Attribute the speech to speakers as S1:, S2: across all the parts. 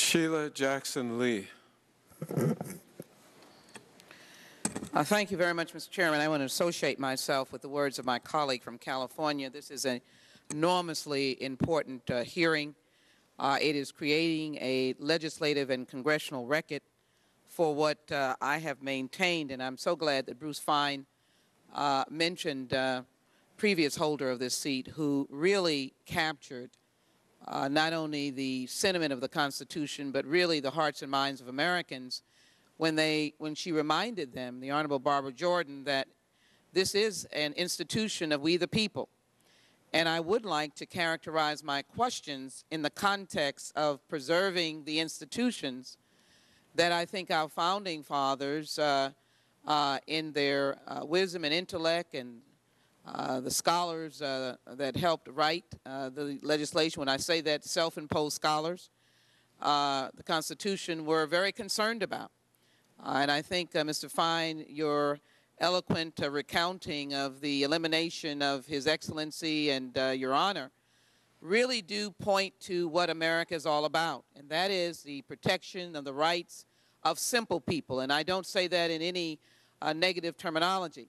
S1: Sheila Jackson Lee.
S2: Thank you very much, Mr. Chairman. I want to associate myself with the words of my colleague from California. This is an enormously important hearing. It is creating a legislative and congressional record for what I have maintained, and I'm so glad that Bruce Fein mentioned previous holder of this seat who really captured not only the sentiment of the Constitution, but really the hearts and minds of Americans when she reminded them, the Honorable Barbara Jordan, that this is an institution of we the people. And I would like to characterize my questions in the context of preserving the institutions that I think our founding fathers, in their wisdom and intellect, and the scholars that helped write the legislation, when I say that, self-imposed scholars, the Constitution, were very concerned about. And I think, Mr. Fein, your eloquent recounting of the elimination of His Excellency and Your Honor really do point to what America is all about, and that is the protection of the rights of simple people. And I don't say that in any negative terminology.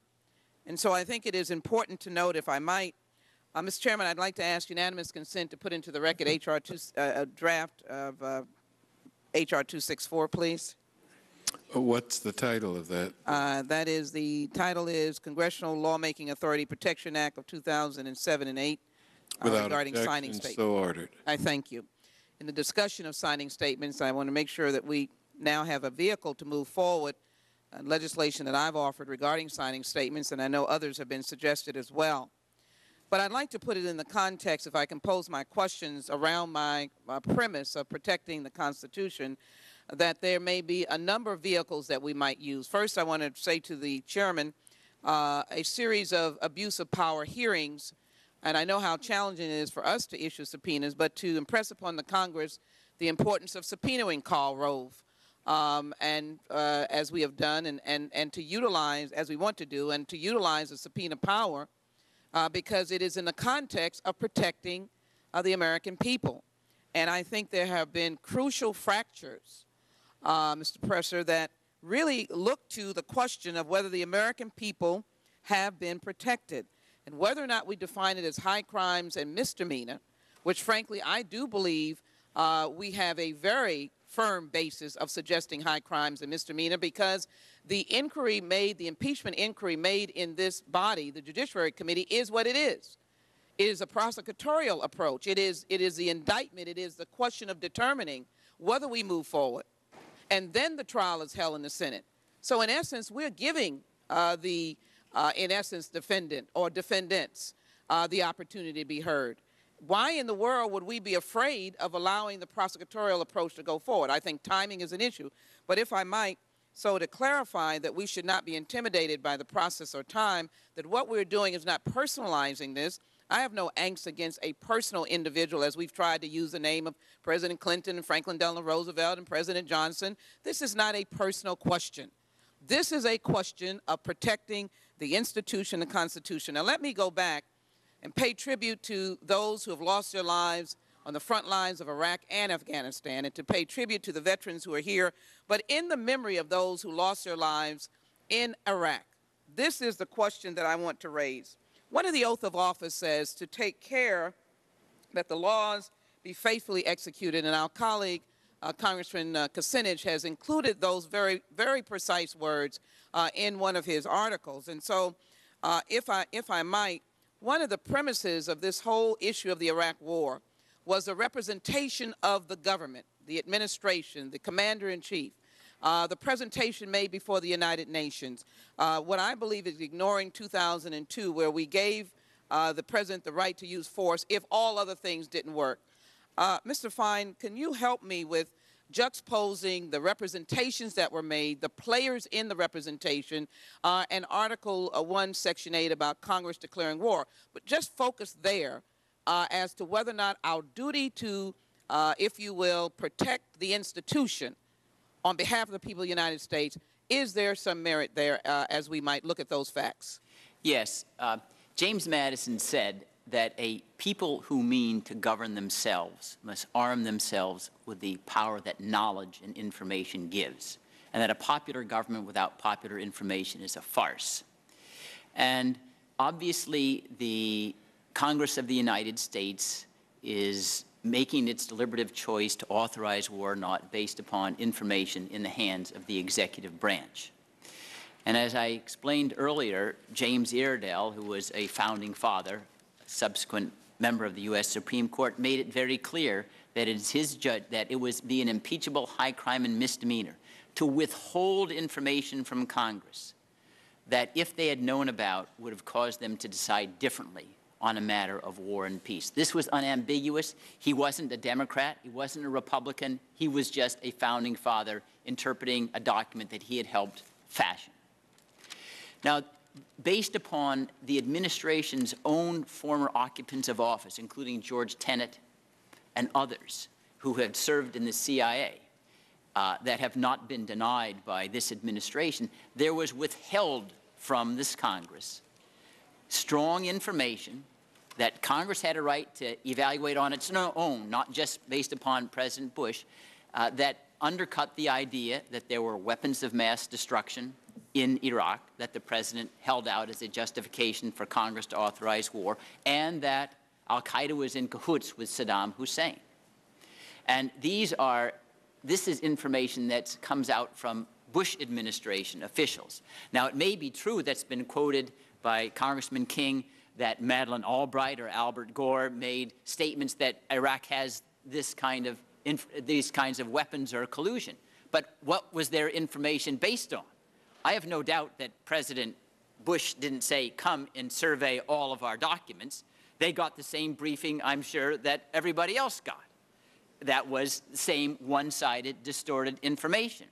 S2: And so I think it is important to note, if I might, Mr. Chairman, I'd like to ask unanimous consent to put into the record draft of H.R. 264, please.
S1: What's the title of that?
S2: The title is Congressional Lawmaking Authority Protection Act of 2007 and 8 regarding signing statements.
S1: So ordered.
S2: I thank you. In the discussion of signing statements, I want to make sure that we now have a vehicle to move forward legislation that I've offered regarding signing statements, and I know others have been suggested as well. But I'd like to put it in the context, if I can pose my questions around my premise of protecting the Constitution, that there may be a number of vehicles that we might use. First, I want to say to the chairman, a series of abuse of power hearings, and I know how challenging it is for us to issue subpoenas, but to impress upon the Congress the importance of subpoenaing Karl Rove, as we have done, and to utilize, as we want to do, and to utilize the subpoena power because it is in the context of protecting the American people. And I think there have been crucial fractures, Mr. Presser, that really look to the question of whether the American people have been protected, and whether or not we define it as high crimes and misdemeanor, which frankly I do believe we have a very firm basis of suggesting high crimes and misdemeanor, because the inquiry made, the impeachment inquiry made in this body, the Judiciary Committee, is what it is. It is a prosecutorial approach. It is the indictment. It is the question of determining whether we move forward. And then the trial is held in the Senate. So in essence, we're giving in essence, defendant or defendants the opportunity to be heard. Why in the world would we be afraid of allowing the prosecutorial approach to go forward? I think timing is an issue. But if I might, so to clarify that we should not be intimidated by the process or time, that what we're doing is not personalizing this. I have no angst against a personal individual, as we've tried to use the name of President Clinton and Franklin Delano Roosevelt and President Johnson. This is not a personal question. This is a question of protecting the institution, the Constitution. Now let me go back and pay tribute to those who have lost their lives on the front lines of Iraq and Afghanistan, and to pay tribute to the veterans who are here. But in the memory of those who lost their lives in Iraq, this is the question that I want to raise. One of the oath of office says to take care that the laws be faithfully executed, and our colleague, Congressman Kucinich, has included those very, very precise words in one of his articles. And so, if I might, one of the premises of this whole issue of the Iraq War was the representation of the government, the administration, the commander-in-chief, the presentation made before the United Nations. What I believe is ignoring 2002, where we gave the president the right to use force if all other things didn't work. Mr. Fein, can you help me with juxtaposing the representations that were made, the players in the representation, and Article 1, Section 8 about Congress declaring war, but just focus there as to whether or not our duty to, if you will, protect the institution on behalf of the people of the United States, is there some merit there as we might look at those facts?
S3: Yes. James Madison said, that a people who mean to govern themselves must arm themselves with the power that knowledge and information gives, and that a popular government without popular information is a farce. And obviously, the Congress of the United States is making its deliberative choice to authorize war or not based upon information in the hands of the executive branch. And as I explained earlier, James Iredell, who was a founding father, subsequent member of the U.S. Supreme Court, made it very clear that it is his judge that it was be an impeachable high crime and misdemeanor to withhold information from Congress that, if they had known about, would have caused them to decide differently on a matter of war and peace. This was unambiguous. He wasn't a Democrat. He wasn't a Republican. He was just a founding father interpreting a document that he had helped fashion. Now, based upon the administration's own former occupants of office, including George Tenet and others who have served in the CIA that have not been denied by this administration, there was withheld from this Congress strong information that Congress had a right to evaluate on its own, not just based upon President Bush, that undercut the idea that there were weapons of mass destruction in Iraq that the President held out as a justification for Congress to authorize war, and that al-Qaeda was in cahoots with Saddam Hussein. And this is information that comes out from Bush administration officials. Now, it may be true that's been quoted by Congressman King that Madeleine Albright or Albert Gore made statements that Iraq has these kinds of weapons or collusion. But what was their information based on? I have no doubt that President Bush didn't say, come and survey all of our documents. They got the same briefing, I'm sure, that everybody else got. That was the same one-sided, distorted information.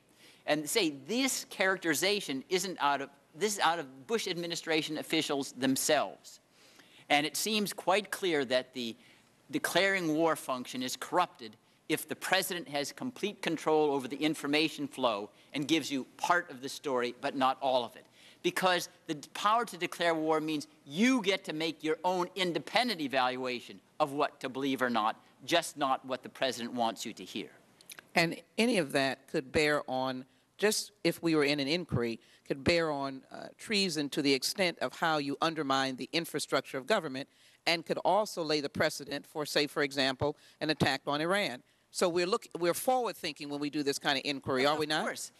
S3: And say this characterization isn't out of this is out of Bush administration officials themselves. And it seems quite clear that the declaring war function is corrupted if the President has complete control over the information flow and gives you part of the story, but not all of it. Because the power to declare war means you get to make your own independent evaluation of what to believe or not, just not what the President wants you to hear.
S2: And any of that could bear on, just if we were in an inquiry, could bear on treason to the extent of how you undermine the infrastructure of government, and could also lay the precedent for, say, for example, an attack on Iran. So we're forward-thinking when we do this kind of inquiry, are we not? Of
S3: course.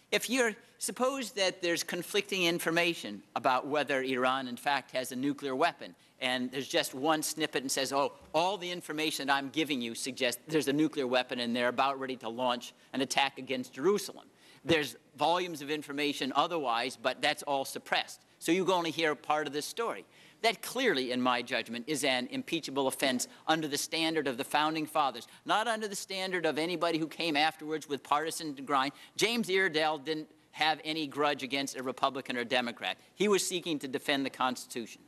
S3: Suppose that there's conflicting information about whether Iran, in fact, has a nuclear weapon, and there's just one snippet and says, oh, all the information that I'm giving you suggests there's a nuclear weapon and they're about ready to launch an attack against Jerusalem. There's volumes of information otherwise, but that's all suppressed. So you only hear part of this story. That clearly, in my judgment, is an impeachable offense under the standard of the Founding Fathers, not under the standard of anybody who came afterwards with partisan grind. James Iredell didn't have any grudge against a Republican or Democrat. He was seeking to defend the Constitution.